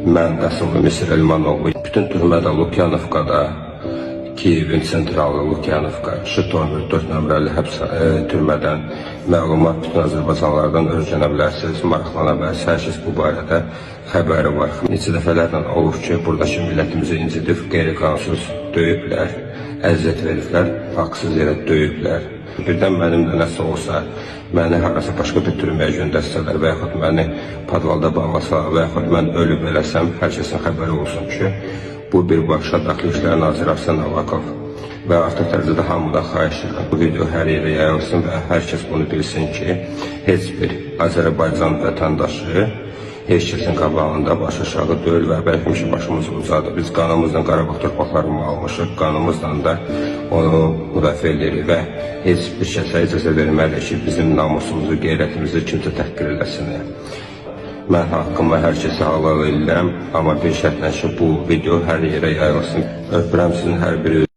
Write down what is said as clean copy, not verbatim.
mən Qasımlı Misir Elmanoğlu, bütün türmədə Lukyanovkada, Kiyevin sentralı Lukyanovka, Şitomir 4 nömrəli türmədən məlumat bütün Azərbaycanlardan öyrənə bilərsiniz, maraqlana bilərsiniz. Hər kəs bu barədə xəbəri var. Neçə dəfələrlə olub ki, buradakı millətimizi incidib, qeyri-qanunsuz döyüblər, əziyyət veriblər, haqsız yerə döyüblər. Birdən mənimlə nəsə olsa, məni harasa başqa bir türməyə göndərsələr və yaxud məni padvalda bağlasalar və yaxud mən ölüb eləsəm, hər kəsin xəbəri olsun ki, bu birbaşa Daxili İşlər Naziri Arsen Avakov və artıq dərəcədə hamıdan xahiş edirəm. Bu video hər yerə yayılsın və hər kəs bunu bilsin ki, heç bir Azərbaycan vətəndaşı heç kəsin qabağında baş aşağı deyil və bəlkə başımızı uzadı. Biz qanımızla Qarabağ torpaqlarını almışıq, qanımızla da onu müdafiə edirik və heç bir kəsə icazə verməliyik ki, bizim namusumuzu, qeyrətimizi kimsə təhqir eləsin. Mən haqqımı hər kəsə halal edirəm, amma bir şərtlə ki, bu video hər yerə yayılsın. Öpürəm sizin hər biri.